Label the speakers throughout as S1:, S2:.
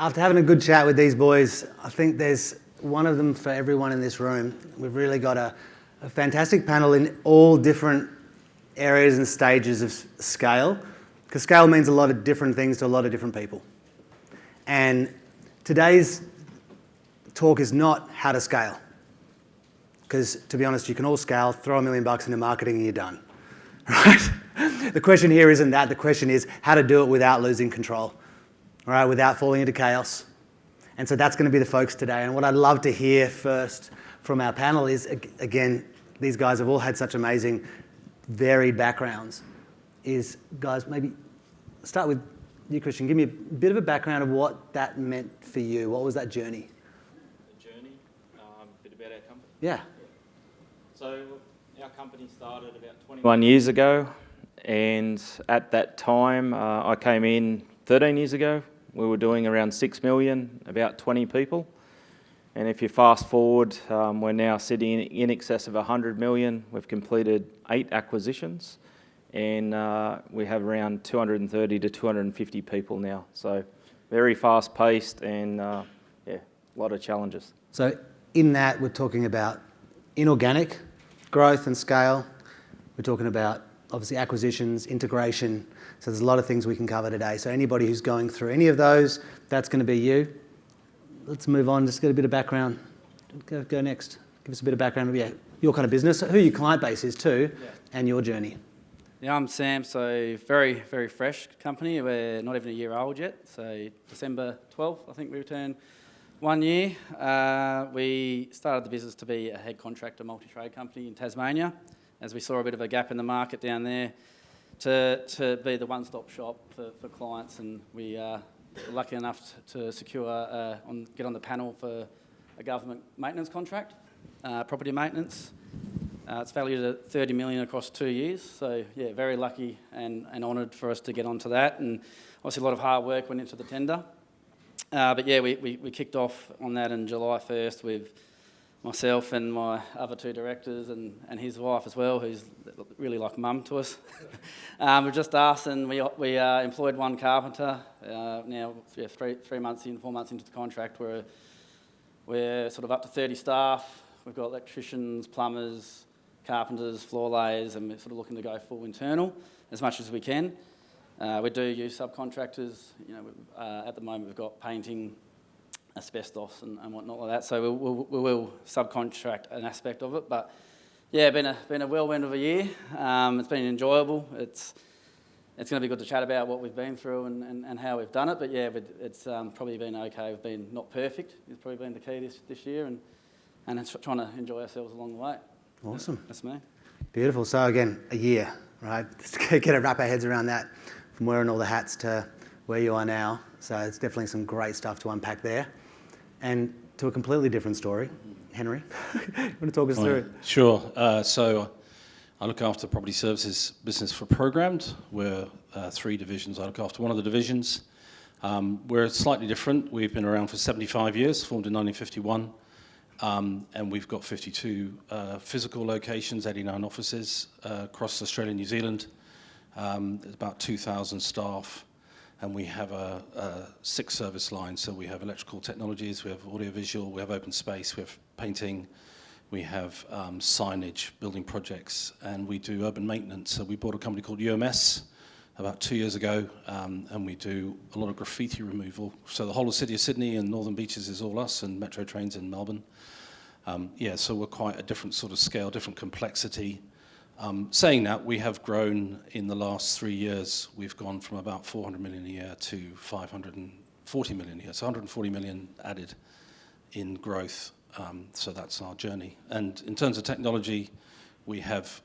S1: after having a good chat with these boys, I think there's one of them for everyone in this room. We've really got a fantastic panel in all different areas and stages of scale, because scale means a lot of different things to a lot of different people. And today's talk is not how to scale, because to be honest, you can all scale, throw $1 million into marketing and you're done, right? The question here isn't that. The question is how to do it without losing control, all right, without falling into chaos. And so that's going to be the focus today. And what I'd love to hear first from our panel is, again, these guys have all had such amazing, varied backgrounds, is, guys, maybe start with you, Kristian. Give me a bit of a background of what that meant for you. What was that journey?
S2: The journey? A bit about our company?
S1: Yeah.
S2: So our company started about 21 years ago, and at that time, I came in 13 years ago. We were doing around 6 million, about 20 people. And if you fast forward, we're now sitting in excess of 100 million. We've completed 8 acquisitions, and we have around 230 to 250 people now. So very fast paced and a lot of challenges.
S1: So in that, we're talking about inorganic growth and scale. We're talking about obviously acquisitions, integration. So there's a lot of things we can cover today. So anybody who's going through any of those, that's going to be you. Let's move on, just get a bit of background. Go next. Give us a bit of background of your kind of business, who your client base is too, and your journey.
S3: Yeah, I'm Sam, so very, very fresh company. We're not even a year old yet. So December 12th, I think we returned 1 year. We started the business to be a head contractor multi-trade company in Tasmania, as we saw a bit of a gap in the market down there to be the one-stop shop for clients, and we were lucky enough to secure get on the panel for a government maintenance contract, property maintenance. It's valued at 30 million across 2 years, so yeah, very lucky and honoured for us to get onto that, and obviously a lot of hard work went into the tender. But yeah, we kicked off on that on July 1st with myself and my other 2 directors and his wife as well, who's really like mum to us. We're just us, and we employed 1 carpenter. Now, 4 months into the contract, we're sort of up to 30 staff. We've got electricians, plumbers, carpenters, floor layers, and we're sort of looking to go full internal as much as we can. We do use subcontractors. You know, at the moment we've got painting, asbestos and whatnot like that, so we will subcontract an aspect of it. But yeah, been a whirlwind of a year. It's been enjoyable. It's going to be good to chat about what we've been through and how we've done it. But yeah, it's probably been okay. We've been not perfect. It's probably been the key this year, and it's trying to enjoy ourselves along the way.
S1: Awesome.
S3: That's me.
S1: Beautiful. So again, a year, right? Just get to wrap our heads around that, from wearing all the hats to where you are now. So it's definitely some great stuff to unpack there. And to a completely different story, Henry, you want to talk us through it?
S4: Sure. So I look after the property services business for Programmed. We're 3 divisions. I look after one of the divisions. We're slightly different. We've been around for 75 years, formed in 1951, and we've got 52 physical locations, 89 offices across Australia and New Zealand. There's about 2,000 staff. And we have 6 service lines. So we have electrical technologies, we have audiovisual, we have open space, we have painting, we have signage, building projects, and we do urban maintenance. So we bought a company called UMS about 2 years ago, and we do a lot of graffiti removal. So the whole of the city of Sydney and Northern Beaches is all us, and Metro Trains in Melbourne. So we're quite a different sort of scale, different complexity. Saying that, we have grown in the last 3 years. We've gone from about 400 million a year to 540 million a year. So 140 million added in growth. So that's our journey. And in terms of technology, we have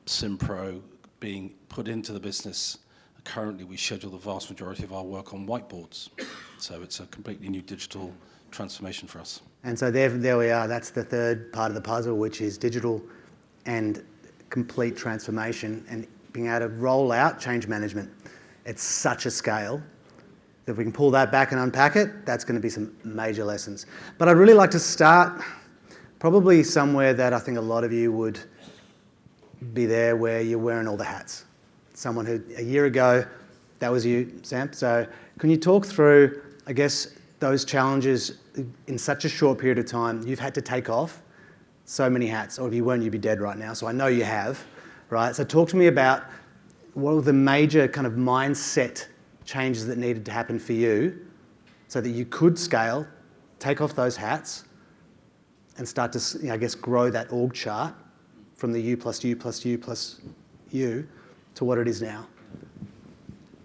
S4: Simpro being put into the business. Currently, we schedule the vast majority of our work on whiteboards. So it's a completely new digital transformation for us.
S1: And so there we are. That's the third part of the puzzle, which is digital and complete transformation and being able to roll out change management. It's such a scale that if we can pull that back and unpack it, that's going to be some major lessons. But I'd really like to start probably somewhere that I think a lot of you would be there, where you're wearing all the hats. Someone who a year ago, that was you, Sam. So can you talk through, I guess, those challenges in such a short period of time, you've had to take off so many hats, or if you weren't, you'd be dead right now. So I know you have, right? So talk to me about what were the major kind of mindset changes that needed to happen for you so that you could scale, take off those hats, and start to, I guess, grow that org chart from the U plus U plus U plus U to what it is now.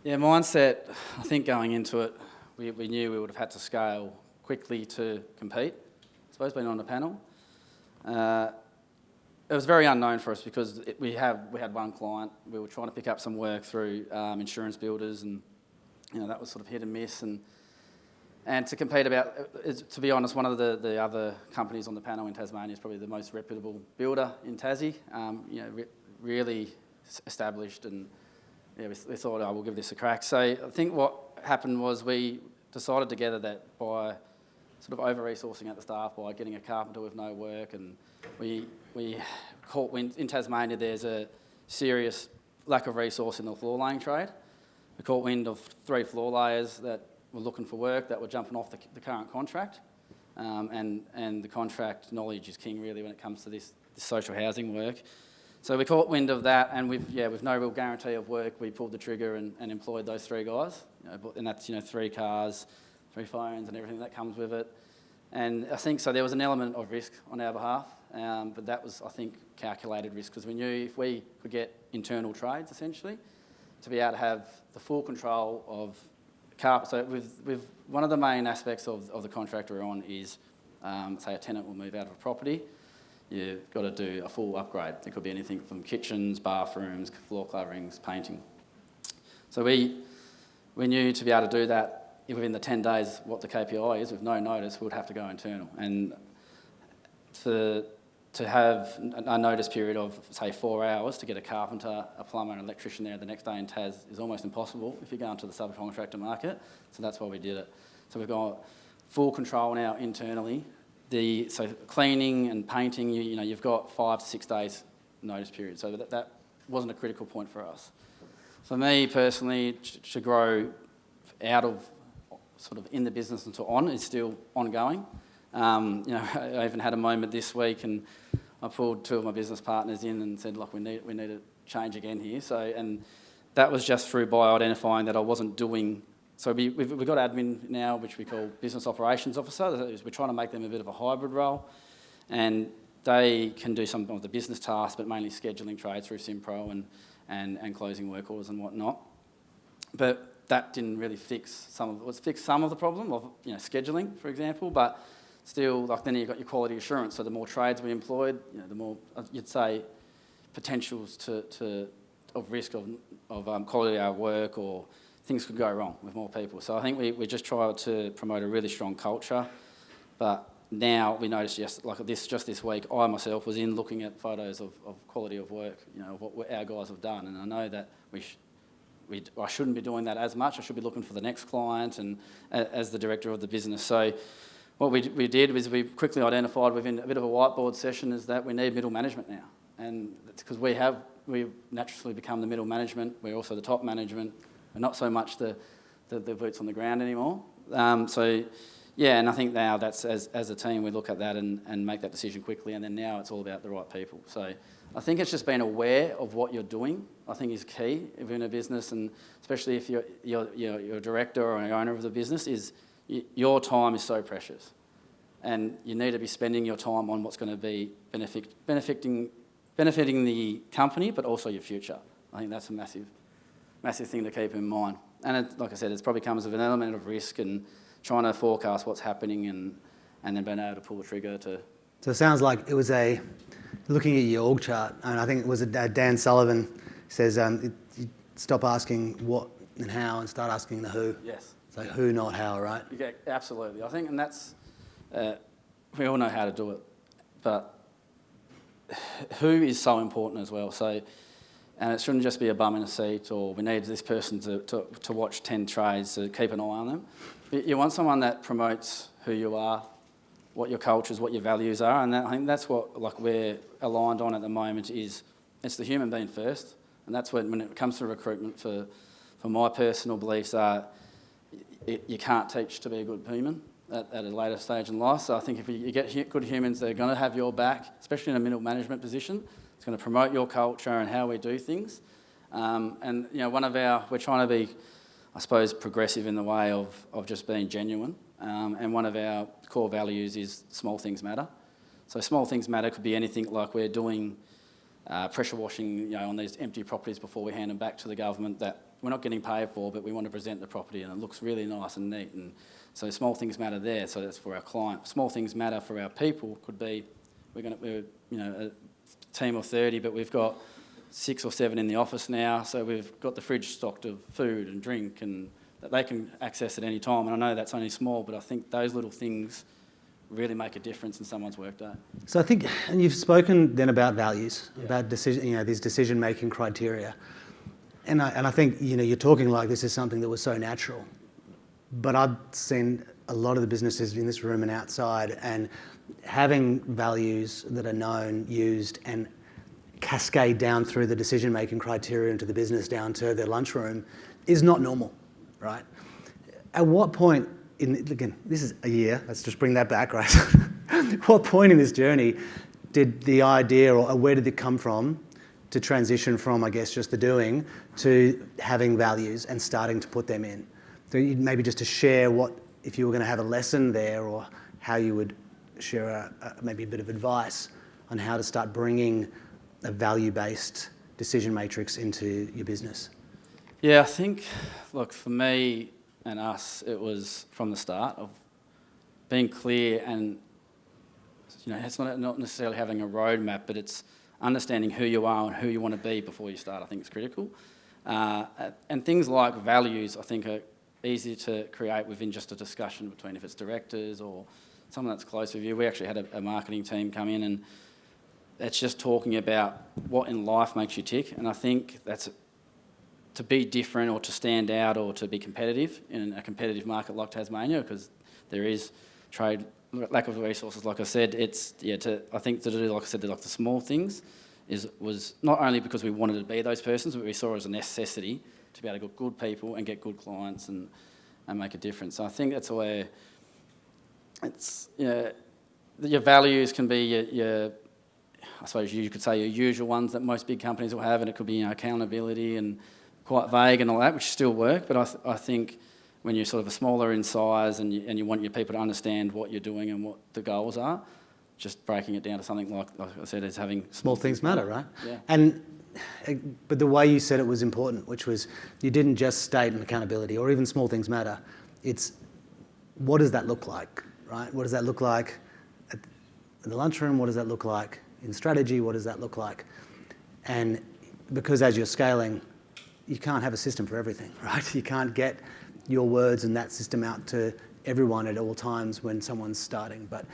S3: Yeah, mindset, I think going into it, we knew we would have had to scale quickly to compete. I suppose being on the panel. It was very unknown for us because we had one client. We were trying to pick up some work through insurance builders, and that was sort of hit and miss. And to compete to be honest, one of the other companies on the panel in Tasmania is probably the most reputable builder in Tassie. Really established, and we thought, we'll give this a crack. So I think what happened was we decided together that by sort of over-resourcing at the staff, by getting a carpenter with no work, and we caught wind. In Tasmania, there's a serious lack of resource in the floor laying trade. We caught wind of 3 floor layers that were looking for work, that were jumping off the current contract. And the contract knowledge is king, really, when it comes to this social housing work. So we caught wind of that, and with no real guarantee of work, we pulled the trigger and employed those 3 guys. And that's 3 cars, 3 phones, and everything that comes with it. And I think so there was an element of risk on our behalf, but that was, I think, calculated risk, because we knew if we could get internal trades, essentially, to be able to have the full control of carpet. So with one of the main aspects of the contract we're on is, say a tenant will move out of a property, you've got to do a full upgrade. It could be anything from kitchens, bathrooms, floor coverings, painting. So we knew to be able to do that within the 10 days, what the KPI is, with no notice, we would have to go internal. And to have a notice period of, say, 4 hours to get a carpenter, a plumber, and an electrician there the next day in Tas is almost impossible if you go into the subcontractor market. So that's why we did it. So we've got full control now internally. So cleaning and painting, you've got 5 to 6 days notice period. So that wasn't a critical point for us. For me personally, to grow out of sort of in the business and on is still ongoing. I even had a moment this week, and I pulled 2 of my business partners in and said, look, we need to change again here. So, and that was just through by identifying that I wasn't doing. So we've got admin now, which we call business operations officer. We're trying to make them a bit of a hybrid role, and they can do some of the business tasks, but mainly scheduling trades through Simpro and closing work orders and whatnot. But that didn't really fix some of the problem of scheduling, for example, but still, like, then you've got your quality assurance. So the more trades we employed, the more you'd say potentials of risk of quality of our work, or things could go wrong with more people. So I think we just tried to promote a really strong culture. But now we noticed just this week, I myself was in looking at photos of quality of work, of what our guys have done, and I know that I shouldn't be doing that as much. I should be looking for the next client, and as the director of the business. So what we did was we quickly identified within a bit of a whiteboard session is that we need middle management now. And it's because we've naturally become the middle management. We're also the top management. We're not so much the boots on the ground anymore. And I think now that's, as a team, we look at that and make that decision quickly, and then now it's all about the right people. So I think it's just being aware of what you're doing, I think, is key if you're in a business, and especially if you're a director or an owner of the business, is your time is so precious, and you need to be spending your time on what's going to be benefiting the company, but also your future. I think that's a massive thing to keep in mind. And like I said, it probably comes with an element of risk and trying to forecast what's happening and then being able to pull the trigger to...
S1: So it sounds like it was looking at your org chart, and I think it was Dan Sullivan says, you stop asking what and how and start asking the who.
S3: Yes.
S1: It's like who, not how, right?
S3: Yeah, absolutely. I think, and that's, we all know how to do it, but who is so important as well. So, and it shouldn't just be a bum in a seat, or we need this person to watch 10 trades, to keep an eye on them. You want someone that promotes who you are, what your culture is, what your values are, and I think that's what we're aligned on at the moment. Is it's the human being first, and that's when it comes to recruitment. For my personal beliefs are, you can't teach to be a good human at a later stage in life. So I think if you get good humans, they're going to have your back, especially in a middle management position. It's going to promote your culture and how we do things. And we're trying to be, I suppose, progressive in the way of just being genuine. And one of our core values is small things matter. So small things matter could be anything like we're doing pressure washing, on these empty properties before we hand them back to the government that we're not getting paid for, but we want to present the property and it looks really nice and neat. And so small things matter there. So that's for our client. Small things matter for our people could be we're a team of 30, but we've got 6 or 7 in the office now. So we've got the fridge stocked of food and drink and that they can access at any time. And I know that's only small, but I think those little things really make a difference in someone's workday.
S1: So I think, and you've spoken then about values, about decision, these decision-making criteria, and I think you're talking like this is something that was so natural, but I've seen a lot of the businesses in this room and outside, and having values that are known, used, and cascade down through the decision-making criteria into the business down to the lunchroom is not normal, right? At what point? Again, this is a year, let's just bring that back, right? What point in this journey did the idea, or where did it come from to transition from, I guess, just the doing to having values and starting to put them in? So maybe just to share what, if you were going to have a lesson there, or how you would share maybe a bit of advice on how to start bringing a value-based decision matrix into your business.
S3: Yeah, I think, look, for me, and us, it was from the start of being clear and, it's not necessarily having a roadmap, but it's understanding who you are and who you want to be before you start. I think it's critical. And things like values, I think, are easy to create within just a discussion between if it's directors or someone that's close with you. We actually had a marketing team come in, and it's just talking about what in life makes you tick. And I think that's to be different or to stand out or to be competitive in a competitive market like Tasmania, because there is lack of resources. Like I said, I think to do, like I said, like the small things was not only because we wanted to be those persons, but we saw it as a necessity to be able to get good people and get good clients and make a difference. So I think that's where it's, your values can be your I suppose you could say your usual ones that most big companies will have, and it could be accountability and quite vague and all that, which still work. But I think when you're sort of a smaller in size and you want your people to understand what you're doing and what the goals are, just breaking it down to something like I said, is having
S1: small things matter, right?
S3: Yeah.
S1: But the way you said it was important, which was you didn't just state an accountability or even small things matter. It's what does that look like, right? What does that look like at the lunchroom? What does that look like in strategy? What does that look like? And because as you're scaling, you can't have a system for everything, right? You can't get your words and that system out to everyone at all times when someone's starting. But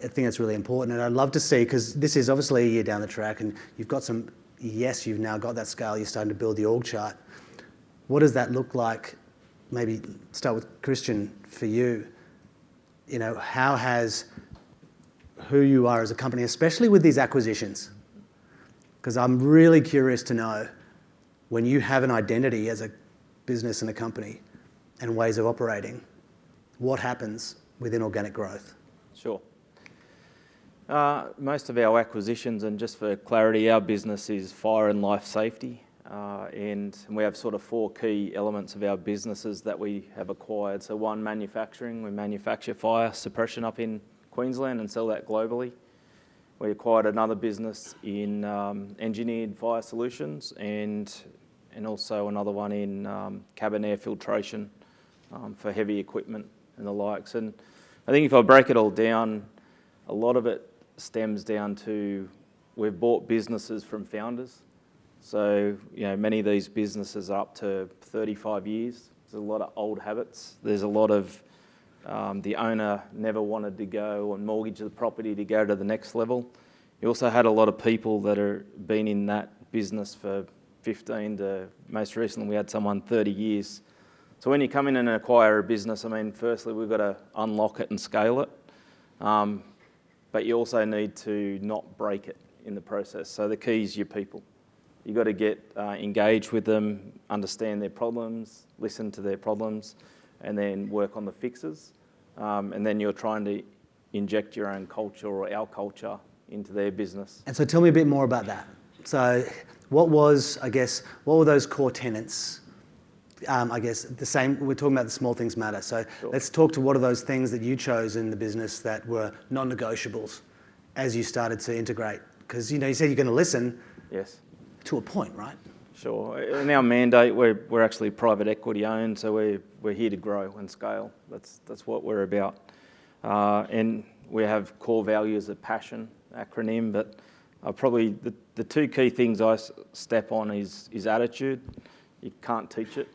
S1: I think that's really important. And I'd love to see, because this is obviously a year down the track and you've got you've now got that scale, you're starting to build the org chart. What does that look like? Maybe start with Kristian for you. How has who you are as a company, especially with these acquisitions, because I'm really curious to know when you have an identity as a business and a company and ways of operating, what happens within organic growth?
S2: Sure. Most of our acquisitions, and just for clarity, our business is fire and life safety, and we have sort of 4 key elements of our businesses that we have acquired. So one, manufacturing. We manufacture fire suppression up in Queensland and sell that globally. We acquired another business in engineered fire solutions and also another one in cabin air filtration for heavy equipment and the likes. And I think if I break it all down, a lot of it stems down to we've bought businesses from founders. So, many of these businesses are up to 35 years. There's a lot of old habits. There's a lot of the owner never wanted to go and mortgage the property to go to the next level. You also had a lot of people that have been in that business for 15 to, most recently we had someone 30 years. So when you come in and acquire a business, firstly we've got to unlock it and scale it. But you also need to not break it in the process. So the key is your people. You've got to get engaged with them, understand their problems, listen to their problems, and then work on the fixes. And then you're trying to inject your own culture or our culture into their business.
S1: And so tell me a bit more about that. So what were those core tenets? I guess the same, we're talking about the small things matter. So let's talk to what are those things that you chose in the business that were non-negotiables as you started to integrate? Because, you said you're going to listen.
S2: Yes.
S1: To a point, right?
S2: Sure. In our mandate, we're actually private equity owned, so we're here to grow and scale. That's what we're about. And we have core values of passion, acronym, but probably the two key things I step on is attitude. You can't teach it.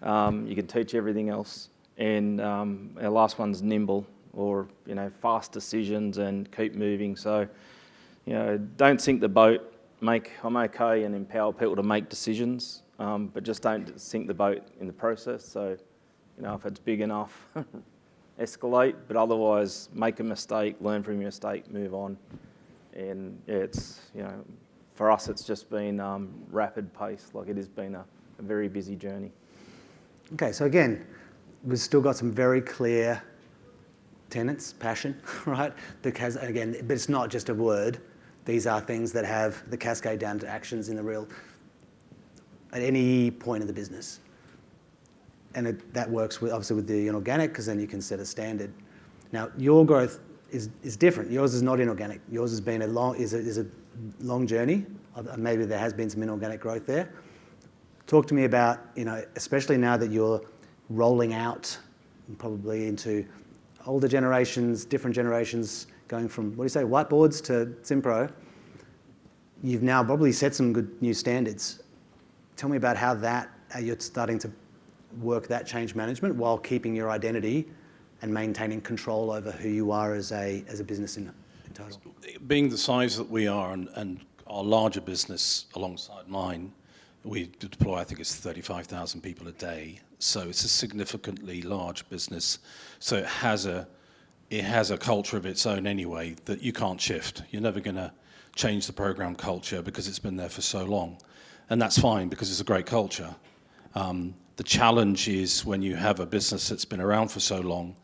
S2: You can teach everything else. And our last one's nimble, or fast decisions and keep moving. So don't sink the boat. I'm okay and empower people to make decisions, but just don't sink the boat in the process. So if it's big enough, escalate. But otherwise, make a mistake, learn from your mistake, move on. And it's for us, it's just been rapid pace. Like it has been a very busy journey.
S1: Okay, so again, we've still got some very clear tenets, passion, right? But it's not just a word. These are things that have the cascade down to actions in the real, at any point in the business. And that works obviously with the inorganic, because then you can set a standard. Now, your growth is different. Yours is not inorganic. Yours has been a long journey. Maybe there has been some inorganic growth there. Talk to me about, especially now that you're rolling out probably into older generations, different generations, going from, whiteboards to Simpro. You've now probably set some good new standards. Tell me about how you're starting to work that change management while keeping your identity and maintaining control over who you are as a business in total.
S4: Being the size that we are and our larger business alongside mine, we deploy, I think it's 35,000 people a day. So it's a significantly large business. So it has a culture of its own anyway that you can't shift. You're never going to change the program culture because it's been there for so long. And that's fine because it's a great culture. The challenge is when you have a business that's been around for so long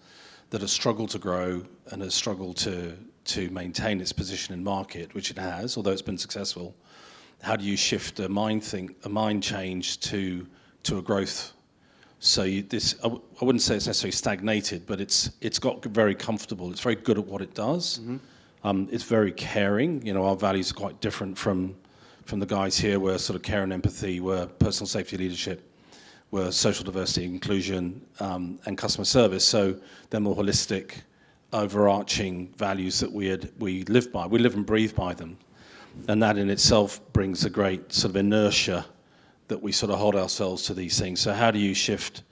S4: that has struggled to grow and has struggled to maintain its position in market, which it has, although it's been successful. How do you shift a mind change to a growth? So I wouldn't say it's necessarily stagnated, but it's got very comfortable. It's very good at what it does. Mm-hmm. It's very caring. Our values are quite different from the guys here. We're sort of care and empathy. We're personal safety leadership. We're social diversity, inclusion, and customer service. So they're more holistic, overarching values that we live by. We live and breathe by them. And that in itself brings a great sort of inertia that we sort of hold ourselves to these things. So how do you shift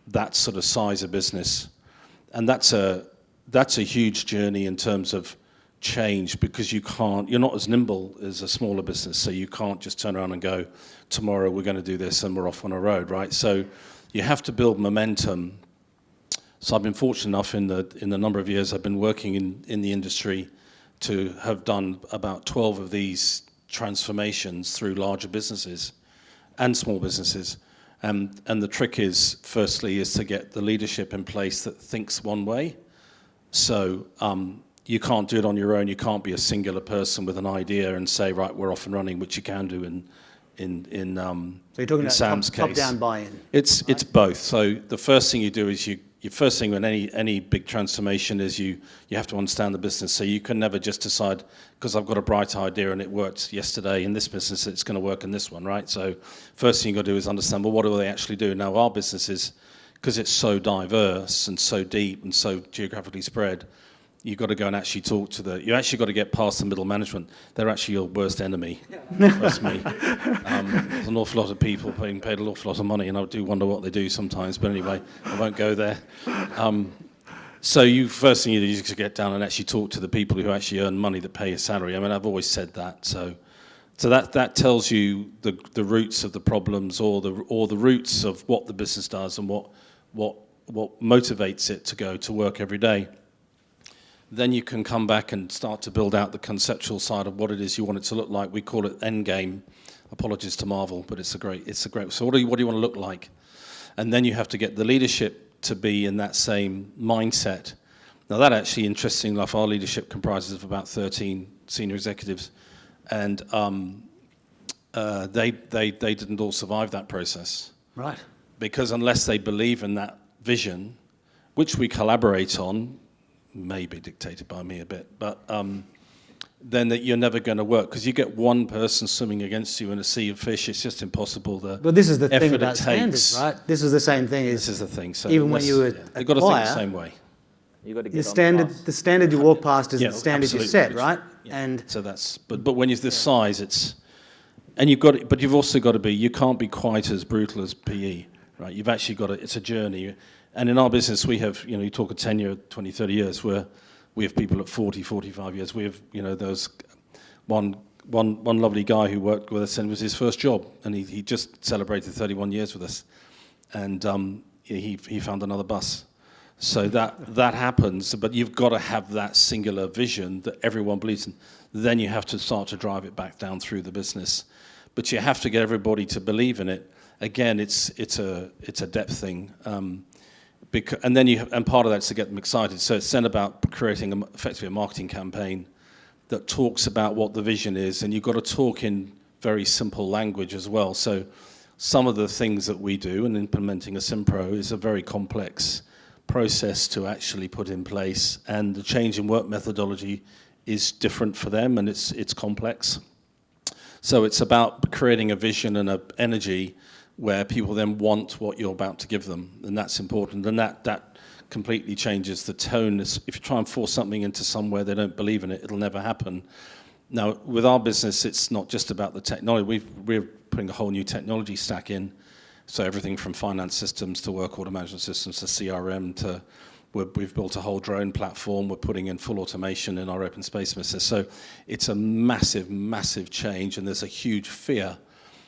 S4: that sort of size of business? And that's a huge journey in terms of change, because you're not as nimble as a smaller business, so you can't just turn around and go, tomorrow we're going to do this and we're off on a road, right? So you have to build momentum. So I've been fortunate enough in the number of years I've been working in the industry to have done about 12 of these transformations through larger businesses and small businesses. And the trick is, firstly, is to get the leadership in place that thinks one way. So you can't do it on your own. You can't be a singular person with an idea and say, right, we're off and running, which you can do in
S1: so you're talking
S4: Sam's
S1: about
S4: case.
S1: Top-down buy-in.
S4: It's both. So the first thing you do is your first thing when any big transformation is you have to understand the business. So you can never just decide, because I've got a bright idea and it worked yesterday in this business, it's going to work in this one, right? So first thing you've got to do is understand, well, what do they actually do? Now, our business is, because it's so diverse and so deep and so geographically spread, you've got to go and actually talk to you actually got to get past the middle management. They're actually your worst enemy, trust me. There's an awful lot of people being paid an awful lot of money, and I do wonder what they do sometimes, but anyway, I won't go there. So first thing you do is to get down and actually talk to the people who actually earn money that pay your salary. I mean, I've always said that. So that tells you the roots of the problems, or the roots of what the business does and what motivates it to go to work every day. Then you can come back and start to build out the conceptual side of what it is you want it to look like. We call it Endgame. Apologies to Marvel, but it's a great. So what do you want to look like? And then you have to get the leadership to be in that same mindset. Now that actually, interesting enough, our leadership comprises of about 13 senior executives, and they didn't all survive that process.
S1: Right.
S4: Because unless they believe in that vision, which we collaborate on, maybe dictated by me a bit, but then that you're never going to work, because you get one person swimming against you in a sea of fish. It's just impossible.
S1: But this is the thing about standards, right? This is the same thing.
S4: This is the thing. So
S1: even when you
S4: you've got to think the same way.
S2: You got to
S1: the
S2: get
S1: standard, the standard you walk past is the standard you set, right?
S4: Yeah.
S1: And
S4: so that's. But when you're this size, it's, and you've got. But you've also got to be. You can't be quite as brutal as PE, right? You've actually got to. It's a journey. And in our business, we have. You talk of tenure, 20, 30 years, where we have people at 40, 45 years. We have. Those. One lovely guy who worked with us, and it was his first job, and he just celebrated 31 years with us, and he found another bus. So that happens, but you've got to have that singular vision that everyone believes in. Then you have to start to drive it back down through the business, but you have to get everybody to believe in it. Again, it's a depth thing, and then and part of that's to get them excited. So it's then about creating effectively a marketing campaign that talks about what the vision is, and you've got to talk in very simple language as well. So some of the things that we do in implementing a Simpro is a very complex process to actually put in place, and the change in work methodology is different for them, and it's complex. So it's about creating a vision and an energy where people then want what you're about to give them, and that's important, and that completely changes the tone. If you try and force something into somewhere they don't believe in it, it'll never happen. Now, with our business, it's not just about the technology. We're putting a whole new technology stack in, so everything from finance systems to work order management systems to CRM to we've built a whole drone platform. We're putting in full automation in our open space business. So it's a massive, massive change, and there's a huge fear.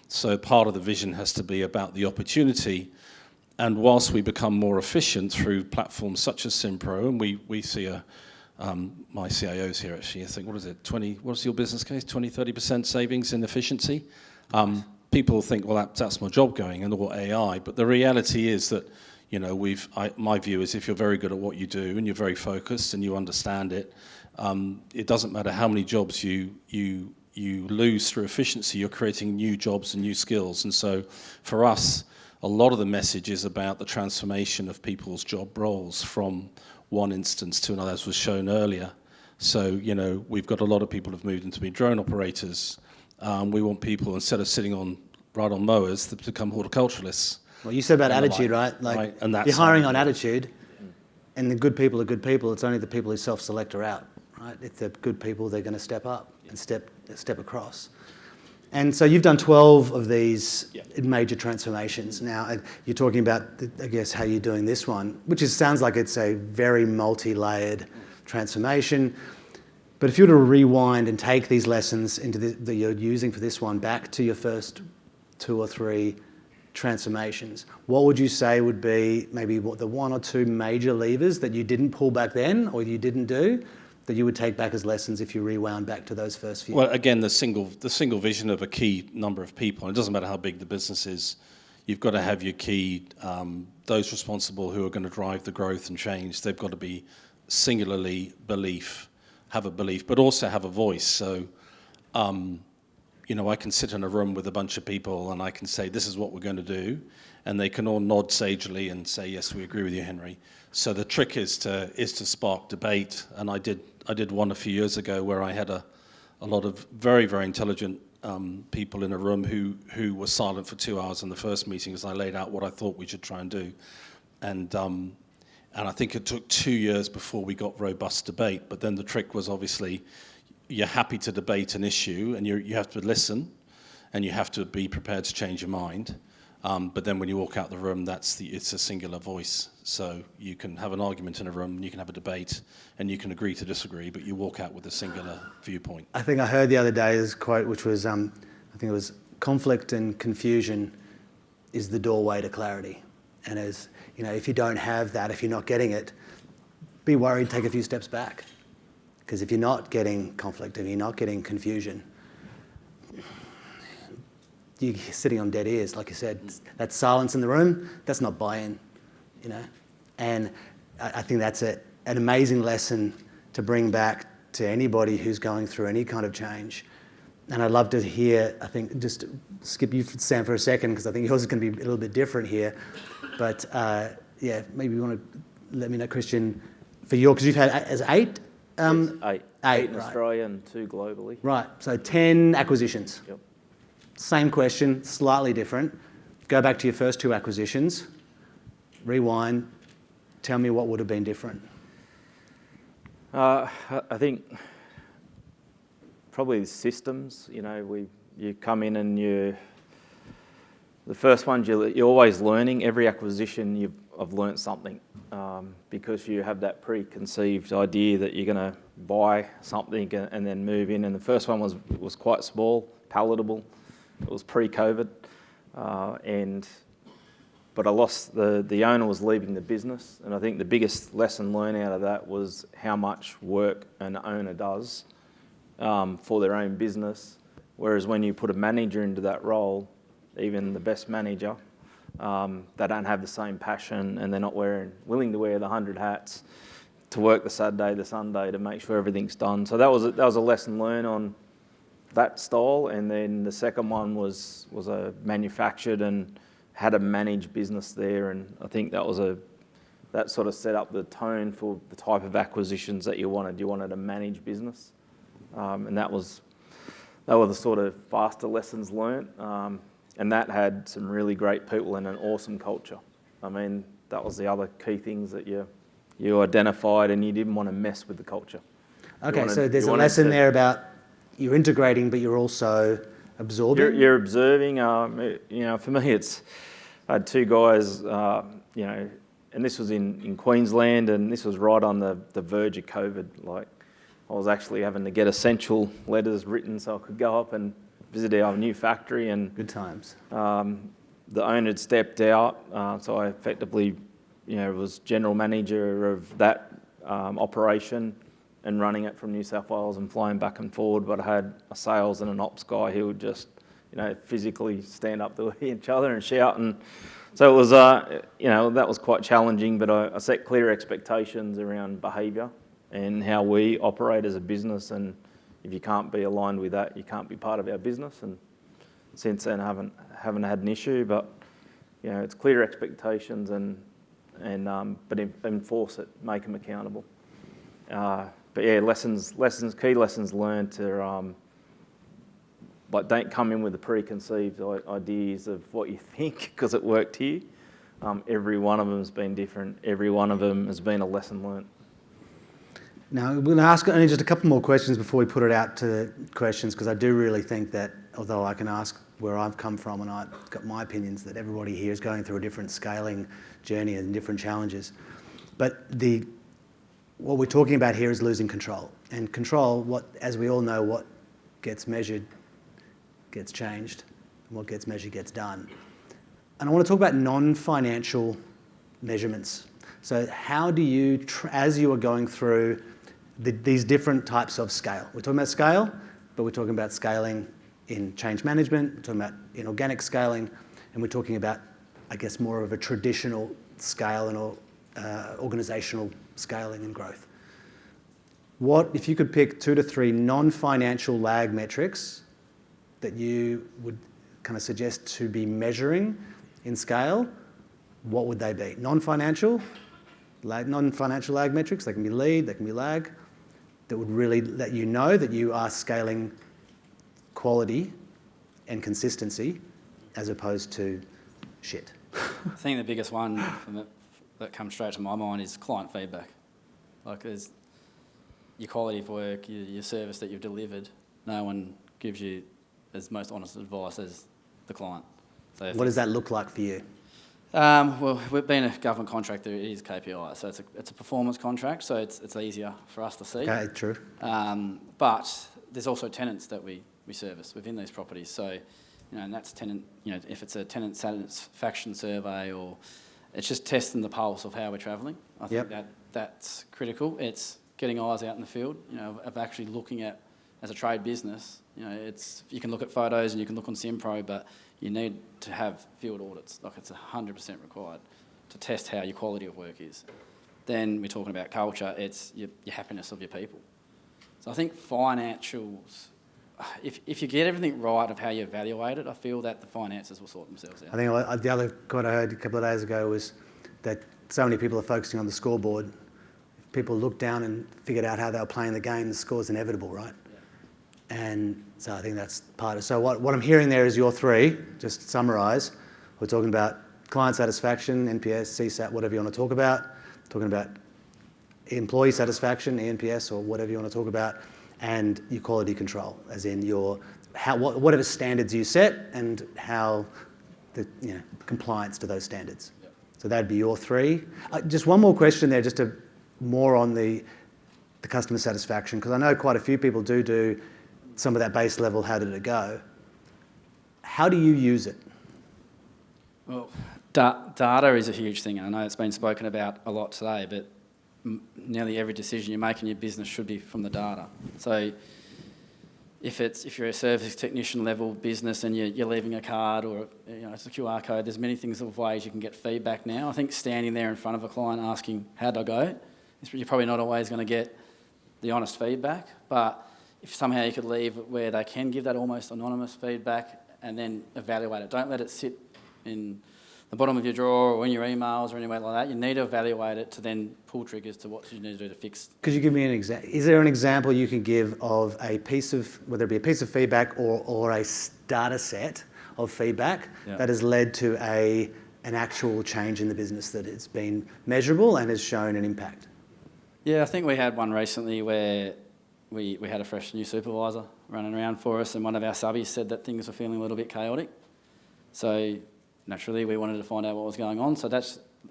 S4: So part of the vision has to be about the opportunity. And whilst we become more efficient through platforms such as Simpro, and we see my CIO's here actually, I think, what's your business case? 20, 30% savings in efficiency? People think, well, that's my job going, and or AI. But the reality is that, my view is if you're very good at what you do and you're very focused and you understand it, it doesn't matter how many jobs you lose through efficiency, you're creating new jobs and new skills. And so for us, a lot of the message is about the transformation of people's job roles from one instance to another, as was shown earlier. So, we've got a lot of people who've moved into being drone operators. We want people, instead of sitting right on mowers, to become horticulturalists.
S1: Well, you said about attitude, right?
S4: And that's
S1: you're hiring on attitude, and the good people are good people. It's only the people who self-select are out, right? If they're good people, they're going to step up and step across. And so you've done 12 of these major transformations. Now, you're talking about, I guess, how you're doing this one, which sounds like it's a very multi-layered transformation. But if you were to rewind and take these lessons that you're using for this one back to your first 2 or 3 transformations, what would you say would be maybe the 1 or 2 major levers that you didn't pull back then or you didn't do that you would take back as lessons if you rewound back to those first few?
S4: Well, again, the single vision of a key number of people. It doesn't matter how big the business is. You've got to have your key, those responsible who are going to drive the growth and change. They've got to be singularly have a belief, but also have a voice. So, I can sit in a room with a bunch of people and I can say, this is what we're going to do. And they can all nod sagely and say, yes, we agree with you, Henry. So the trick is to spark debate. And I did one a few years ago where I had a lot of very, very intelligent people in a room who were silent for 2 hours in the first meeting as I laid out what I thought we should try and do. And I think it took 2 years before we got robust debate. But then the trick was obviously you're happy to debate an issue and you have to listen and you have to be prepared to change your mind. But then when you walk out the room, it's a singular voice. So you can have an argument in a room, you can have a debate, and you can agree to disagree, but you walk out with a singular viewpoint.
S1: I think I heard the other day this quote, which was, I think it was, conflict and confusion is the doorway to clarity. And if you don't have that, if you're not getting it, be worried, take a few steps back. Because if you're not getting conflict, if you're not getting confusion, you're sitting on dead ears, like you said. That silence in the room, that's not buy-in, And I think that's an amazing lesson to bring back to anybody who's going through any kind of change. And I'd love to hear, I think, just skip you, Sam, for a second, because I think yours is going to be a little bit different here. But yeah, maybe you want to let me know, Kristian, for your, because you've had as 8?
S2: Yes, 8. 8 in
S1: right.
S2: Australia and 2 globally.
S1: Right, so 10 acquisitions.
S2: Yep.
S1: Same question, slightly different. Go back to your first 2 acquisitions, rewind, tell me what would have been different.
S2: I think probably the systems. You know, you come in and the first ones you're always learning. Every acquisition I've learnt something because you have that preconceived idea that you're going to buy something and then move in. And the first one was quite small, palatable. It was pre-COVID, but I lost the owner was leaving the business, and I think the biggest lesson learned out of that was how much work an owner does for their own business. Whereas when you put a manager into that role, even the best manager, they don't have the same passion, and they're not willing to wear the 100 hats to work the Saturday, the Sunday to make sure everything's done. So that was a lesson learned on that style. And then the second one was a manufactured and had a managed business there, and I think that sort of set up the tone for the type of acquisitions that you wanted. You wanted a managed business, and they were the sort of faster lessons learnt. And that had some really great people and an awesome culture. I mean, that was the other key things that you identified, and you didn't want to mess with the culture.
S1: Okay, so there's a lesson there about you're integrating, but you're also absorbing.
S2: You're observing. For me, I had 2 guys. And this was in Queensland, and this was right on the verge of COVID. Like, I was actually having to get essential letters written so I could go up and visit our new factory. And
S1: good times.
S2: The owner had stepped out, so I effectively, was general manager of that operation and running it from New South Wales and flying back and forward. But I had a sales and an ops guy who would just, physically stand up to each other and shout. And so it was, that was quite challenging. But I set clear expectations around behaviour and how we operate as a business. And if you can't be aligned with that, you can't be part of our business. And since then, I haven't had an issue. But it's clear expectations but enforce it, make them accountable. But yeah, key lessons learned are don't come in with the preconceived ideas of what you think because it worked here. Every one of them has been different. Every one of them has been a lesson learned.
S1: Now, we're going to ask only just a couple more questions before we put it out to questions, because I do really think that, although I can ask where I've come from and I've got my opinions, that everybody here is going through a different scaling journey and different challenges. But what we're talking about here is losing control. And control, as we all know, what gets measured gets changed, and what gets measured gets done. And I want to talk about non-financial measurements. So how do you, as you are going through these different types of scale, we're talking about scale, but we're talking about scaling in change management, we're talking about inorganic scaling, and we're talking about, I guess, more of a traditional scale and organisational scaling and growth. What, if you could pick 2 to 3 non-financial lag metrics that you would kind of suggest to be measuring in scale, what would they be? Non-financial lag metrics, they can be lead, they can be lag, that would really let you know that you are scaling quality and consistency as opposed to shit.
S3: I think the biggest one that comes straight to my mind is client feedback. Like, there's your quality of work, your service that you've delivered, no one gives you as most honest advice as the client. So
S1: what does that look like for you?
S3: Well, we've been a government contractor, it is KPI, so it's a performance contract, so it's easier for us to see.
S1: Okay, true.
S3: But there's also tenants that we service within these properties, so and that's tenant. If it's a tenant satisfaction survey, or it's just testing the pulse of how we're travelling. I think that's critical. It's getting eyes out in the field. Of actually looking at, as a trade business, you can look at photos and you can look on Simpro, but you need to have field audits. Like, it's 100% required. to test how your quality of work is. Then we're talking about culture, it's your happiness of your people. So I think financials, if you get everything right of how you evaluate it, I feel that the finances will sort themselves out.
S1: I think the other quote I heard a couple of days ago was that so many people are focusing on the scoreboard. If people looked down and figured out how they were playing the game, the score's inevitable, right? Yeah. And so I think that's part of it. So what I'm hearing there is your three, just to summarise. We're talking about client satisfaction, NPS, CSAT, whatever you want to talk about. Talking about employee satisfaction, ENPS, or whatever you want to talk about, and your quality control, as in whatever standards you set and how the compliance to those standards. Yep. So that'd be your three. Just one more question there, just more on the customer satisfaction, because I know quite a few people do some of that base level, how did it go? How do you use it?
S3: Well, data is a huge thing. I know it's been spoken about a lot today, but nearly every decision you make in your business should be from the data. So if you're a service technician level business and you're leaving a card or it's a QR code, there's many things of ways you can get feedback now. I think standing there in front of a client asking, how did I go? You're probably not always going to get the honest feedback, but if somehow you could leave where they can give that almost anonymous feedback and then evaluate it. Don't let it sit in the bottom of your drawer or in your emails or anywhere like that. You need to evaluate it to then pull triggers to what you need to do to fix.
S1: Could you give me an example? Is there an example you can give of a piece of, whether it be a piece of feedback or a data set of feedback that has led to an actual change in the business that it's been measurable and has shown an impact?
S3: Yeah, I think we had one recently where we had a fresh new supervisor running around for us, and one of our subbies said that things were feeling a little bit chaotic. So naturally, we wanted to find out what was going on. So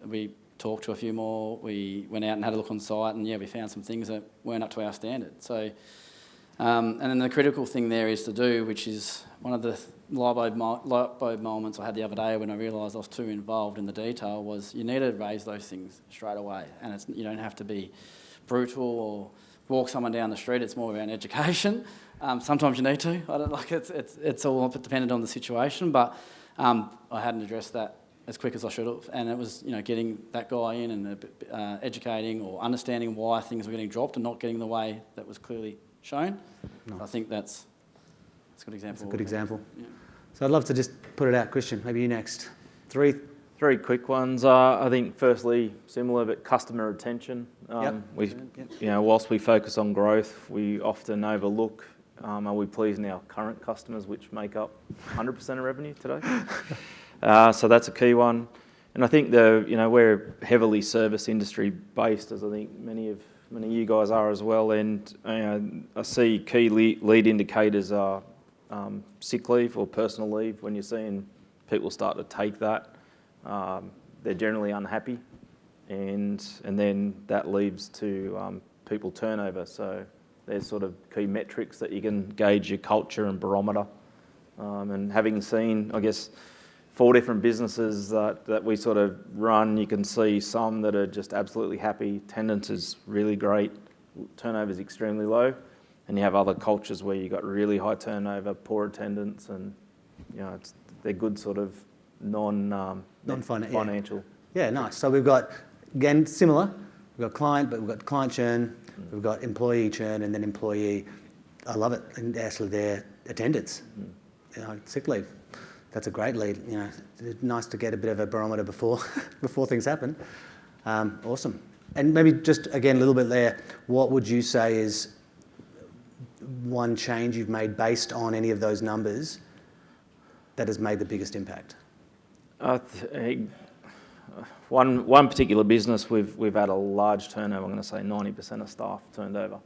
S3: we talked to a few more. We went out and had a look on site, and we found some things that weren't up to our standard. So, and then the critical thing there is to do, which is one of the light bulb moments I had the other day when I realised I was too involved in the detail, was you need to raise those things straight away, and you don't have to be brutal or walk someone down the street. It's more about education. Sometimes you need to. I don't like it's all dependent on the situation, but I hadn't addressed that as quick as I should have, and it was getting that guy in and educating or understanding why things were getting dropped and not getting the way that was clearly shown. Nice. I think that's a good example.
S1: That's a good example. Yeah. So I'd love to just put it out, Kristian. Maybe you next. Three
S2: quick ones. I think firstly, similar, but customer retention. Whilst we focus on growth, we often overlook, are we pleasing our current customers, which make up 100% of revenue today? So that's a key one. And I think we're heavily service industry based, as I think many of you guys are as well. And I see key lead indicators are sick leave or personal leave. When you're seeing people start to take that, they're generally unhappy, and then that leads to people turnover. So there's sort of key metrics that you can gauge your culture and barometer. And having seen, I guess, 4 different businesses that we sort of run, you can see some that are just absolutely happy. Attendance is really great, turnover is extremely low, and you have other cultures where you've got really high turnover, poor attendance, and they're good sort of non-financial.
S1: Yeah, nice. So we've got, again, similar. We've got client, but we've got client churn, we've got employee churn, and then employee, I love it, and actually their attendance, sick leave. That's a great lead. It's nice to get a bit of a barometer before things happen. Awesome. And maybe just, again, a little bit there, what would you say is one change you've made based on any of those numbers that has made the biggest impact? One particular business, we've had a large turnover. I'm going to say 90% of staff turned over,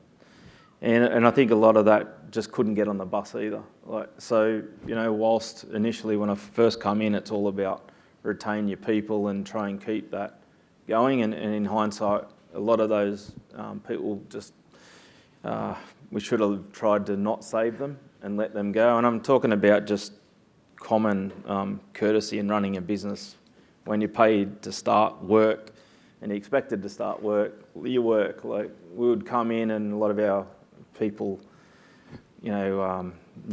S1: and I think a lot of that just couldn't get on the bus either. Whilst initially when I first come in, it's all about retain your people and try and keep that going. And in hindsight, a lot of those people just we should have tried to not save them and let them go. And I'm talking about just common courtesy in running a business. When you're paid to start work and you're expected to start work, you work. Like, we would come in and a lot of our people,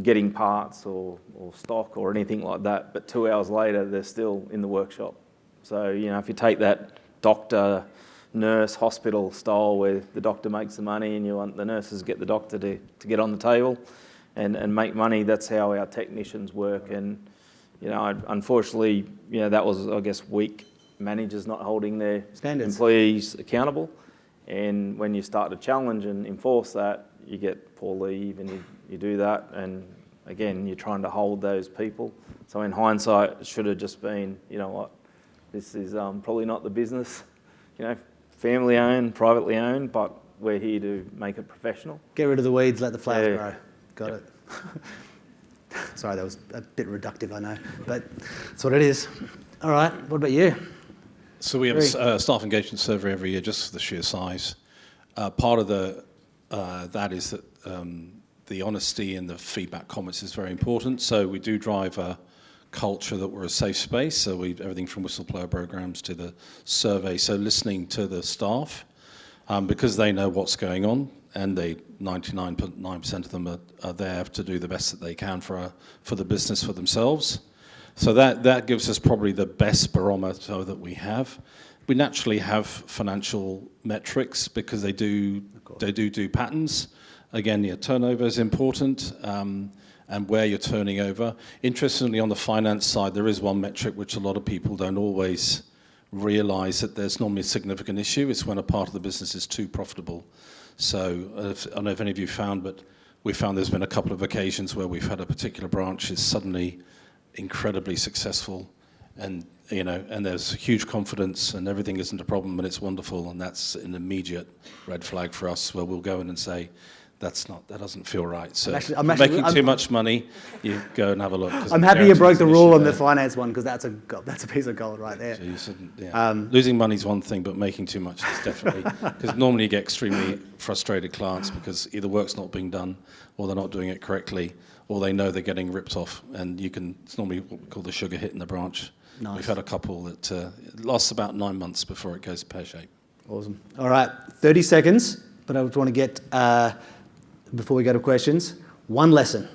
S1: getting parts or stock or anything like that, but 2 hours later they're still in the workshop
S2: So, if you take that doctor, nurse, hospital style where the doctor makes the money and you want the nurses to get the doctor to get on the table and make money, that's how our technicians work. And, unfortunately, that was, I guess, weak managers not holding their
S1: Standards.
S2: Employees accountable. And when you start to challenge and enforce that, you get poor leave and you do that. And again, you're trying to hold those people. So in hindsight, it should have just been, this is probably not the business, family owned, privately owned, but we're here to make it professional.
S1: Get rid of the weeds, let the flowers
S2: Yeah.
S1: grow. Got it. Sorry, that was a bit reductive, I know, but that's what it is. All right, what about you?
S4: So we have a staff engagement survey every year just for the sheer size. Part of that is that the honesty and the feedback comments is very important. So we do drive a culture that we're a safe space. So everything from whistleblower programs to the survey. So listening to the staff, because they know what's going on, and 99.9% of them are there to do the best that they can for the business, for themselves. So that gives us probably the best barometer that we have. We naturally have financial metrics because they do patterns. Again, your turnover is important, and where you're turning over. Interestingly, on the finance side, there is one metric which a lot of people don't always realise that there's normally a significant issue. It's when a part of the business is too profitable. So I don't know if any of you found, but we found there's been a couple of occasions where we've had a particular branch is suddenly incredibly successful, and and there's huge confidence and everything isn't a problem and it's wonderful, and that's an immediate red flag for us where we'll go in and say, that doesn't feel right. So
S1: I'm
S4: making too much money, you go and have a look.
S1: I'm happy you broke the rule on the finance one, because that's a piece of gold right there.
S4: So losing money is one thing, but making too much is definitely, because normally you get extremely frustrated clients because either work's not being done or they're not doing it correctly, or they know they're getting ripped off, and it's normally what we call the sugar hit in the branch.
S1: Nice.
S4: We've had a couple that it lasts about 9 months before it goes pear-shaped.
S1: Awesome. All right, 30 seconds, but I just want to get, before we go to questions, one lesson,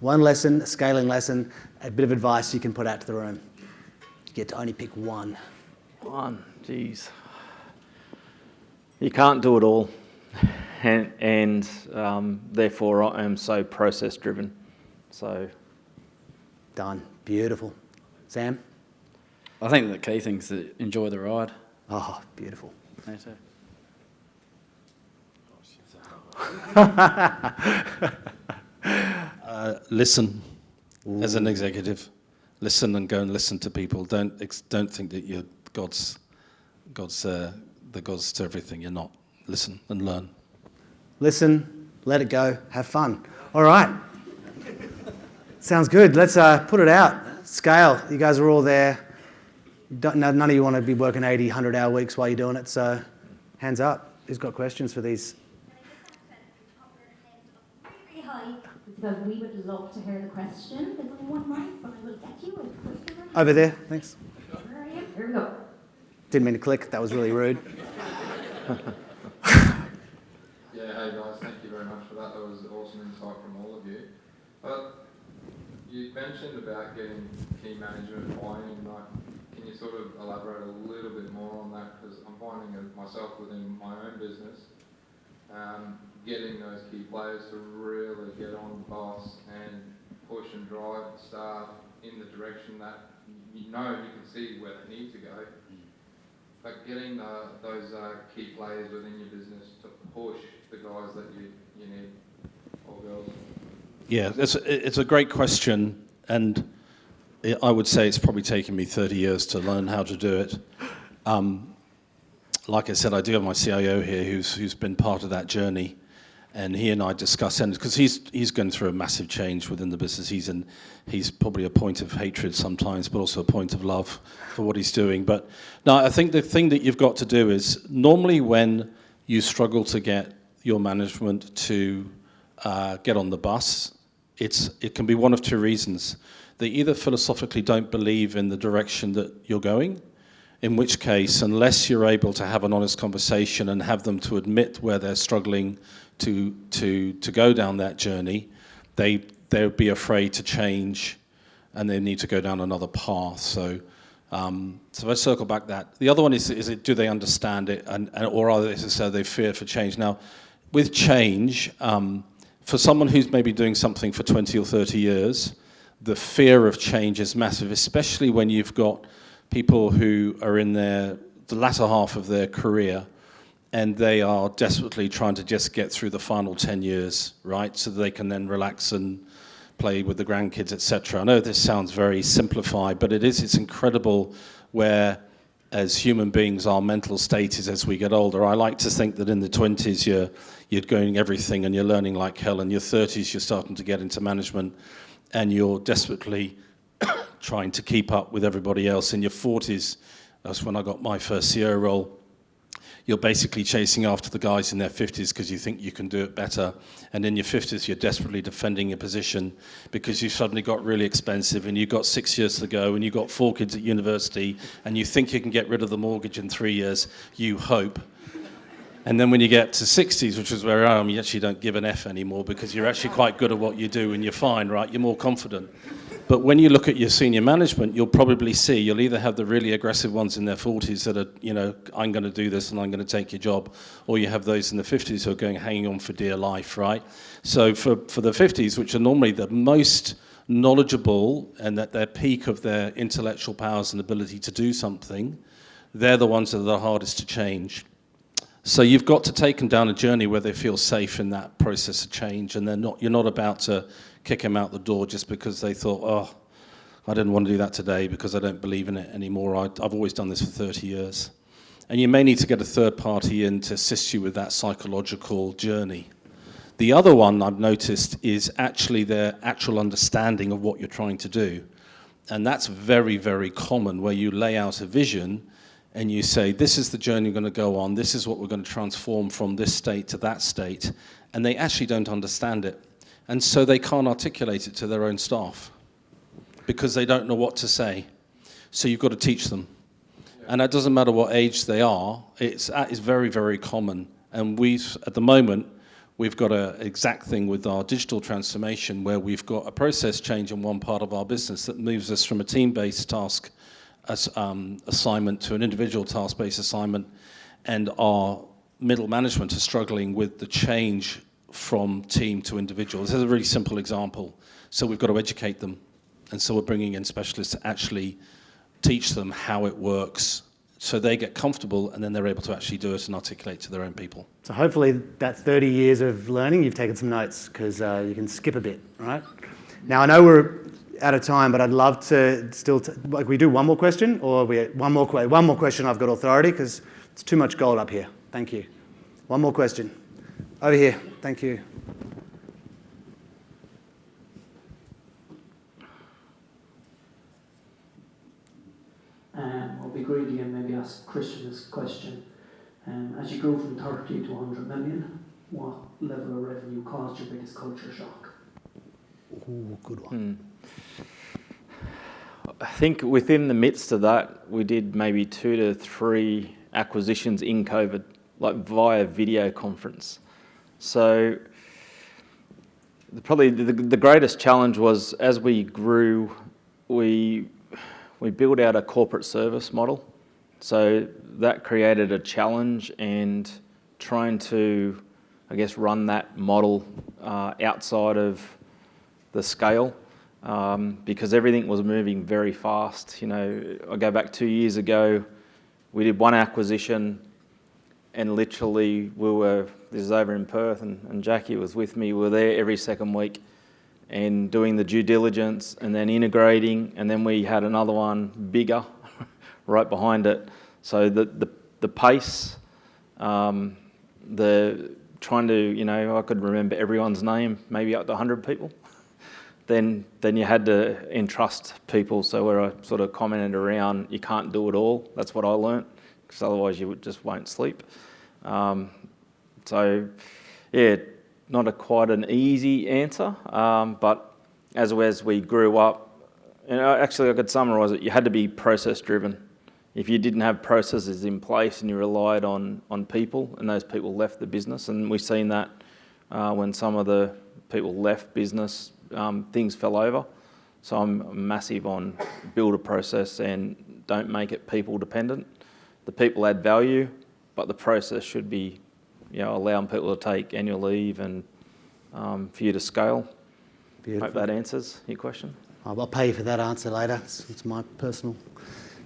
S1: a scaling lesson, a bit of advice you can put out to the room. You get to only pick one.
S2: Geez. You can't do it all, and therefore I am so process driven. So.
S1: Done. Beautiful. Sam?
S3: I think the key thing is to enjoy the ride.
S1: Oh, beautiful.
S3: Me too.
S4: Listen. As an executive, listen and go and listen to people. Don't think that you're the gods to everything. You're not. Listen and learn. Listen,
S1: let it go, have fun. All right. Sounds good. Let's put it out. Scale. You guys are all there. None of you want to be working 80, 100-hour weeks while you're doing it, so hands up. Who's got questions for these?
S5: Very high, because we would love to hear the question. There's only one mic, but I will get you a quick one.
S1: Over there, thanks.
S5: Where are you? Here we go.
S1: Didn't mean to click, that was really rude.
S6: Yeah, hey guys, thank you very much for that. That was awesome insight from all of you. But you mentioned about getting key management buy-in. Can you sort of elaborate a little bit more on that? Because I'm finding it myself within my own business, getting those key players to really get on the bus and push and drive the staff in the direction that you can see where they need to go. But getting those key players within your business to push the guys that you need, or girls. Yeah,
S4: it's a great question, and I would say it's probably taken me 30 years to learn how to do it. Like I said, I do have my CIO here who's been part of that journey, and he and I discuss, and because he's going through a massive change within the business. He's probably a point of hatred sometimes, but also a point of love for what he's doing. But no, I think the thing that you've got to do is, normally when you struggle to get your management to get on the bus, it can be one of two reasons. They either philosophically don't believe in the direction that you're going, in which case, unless you're able to have an honest conversation and have them to admit where they're struggling to go down that journey, they'll be afraid to change, and they need to go down another path. So So if I circle back that. The other one is it, do they understand it, or are they, as I said, they fear for change? Now, with change, for someone who's maybe doing something for 20 or 30 years, the fear of change is massive, especially when you've got people who are in the latter half of their career and they are desperately trying to just get through the final 10 years, right? So they can then relax and play with the grandkids, etc. I know this sounds very simplified, but it's incredible where, as human beings, our mental state is as we get older. I like to think that in the 20s you're going everything and you're learning like hell. In your 30s you're starting to get into management and you're desperately trying to keep up with everybody else. In your 40s, that's when I got my first CEO role, you're basically chasing after the guys in their 50s because you think you can do it better. And in your 50s, you're desperately defending your position because you've suddenly got really expensive and you've got 6 years to go and you've got 4 kids at university and you think you can get rid of the mortgage in 3 years, you hope. And then when you get to 60s, which is where I am, you actually don't give an F anymore because you're actually quite good at what you do and you're fine, right? You're more confident. But when you look at your senior management, you'll probably see you'll either have the really aggressive ones in their 40s that are, you know, I'm going to do this and I'm going to take your job, or you have those in the 50s who are hanging on for dear life, right? So for the 50s, which are normally the most knowledgeable and at their peak of their intellectual powers and ability to do something, they're the ones that are the hardest to change. So you've got to take them down a journey where they feel safe in that process of change, and you're not about to kick them out the door just because they thought, oh, I didn't want to do that today because I don't believe in it anymore. I've always done this for 30 years. And you may need to get a third party in to assist you with that psychological journey. The other one I've noticed is actually their actual understanding of what you're trying to do. And that's very, very common, where you lay out a vision and you say, this is the journey we're going to go on, this is what we're going to transform from this state to that state, and they actually don't understand it. And so they can't articulate it to their own staff because they don't know what to say. So you've got to teach them. And it doesn't matter what age they are, it's very, very common. And at the moment, we've got an exact thing with our digital transformation where we've got a process change in one part of our business that moves us from a team-based task assignment to an individual task-based assignment, and our middle management are struggling with the change from team to individual. This is a really simple example. So we've got to educate them, and so we're bringing in specialists to actually teach them how it works so they get comfortable and then they're able to actually do it and articulate to their own people.
S1: So hopefully that 30 years of learning, you've taken some notes, because you can skip a bit, right? Now I know we're out of time, but I'd love to still, like, we do one more question, or one more question. I've got authority because it's too much gold up here. Thank you. One more question. Over here. Thank you.
S7: I'll be greedy and maybe ask Kristian this question. As you go from 30 to 100 million, what level of revenue caused your biggest culture shock?
S1: Ooh, good one.
S2: I think within the midst of that, we did maybe 2 to 3 acquisitions in COVID, like via video conference. So probably the greatest challenge was, as we grew, we built out a corporate service model. So that created a challenge, and trying to, I guess, run that model outside of the scale, because everything was moving very fast. You know, I go back 2 years ago, we did one acquisition, and literally this is over in Perth, and Jackie was with me, we were there every second week and doing the due diligence and then integrating, and then we had another one bigger right behind it. So the pace, the trying to, you know, I could remember everyone's name, maybe up to 100 people. Then you had to entrust people. So where I sort of commented around, you can't do it all. That's what I learnt, because otherwise you just won't sleep. So yeah, not quite an easy answer, but as we grew up, and actually I could summarise it, you had to be process driven. If you didn't have processes in place and you relied on people, and those people left the business, and we've seen that when some of the people left business, things fell over. So I'm massive on build a process and don't make it people dependent. The people add value, but the process should be, allowing people to take annual leave and for you to scale.
S1: Beautiful.
S2: Hope that answers your question.
S1: I'll pay you for that answer later. It's my personal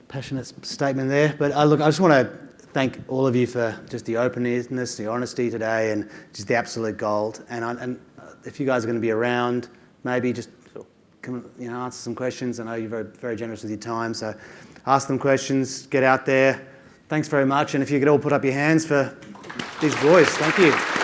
S1: passionate statement there. But I just want to thank all of you for just the openness, the honesty today, and just the absolute gold. And if you guys are going to be around, maybe just come, answer some questions. I know you're very, very generous with your time, so ask them questions, get out there. Thanks very much. And if you could all put up your hands for these boys, thank you.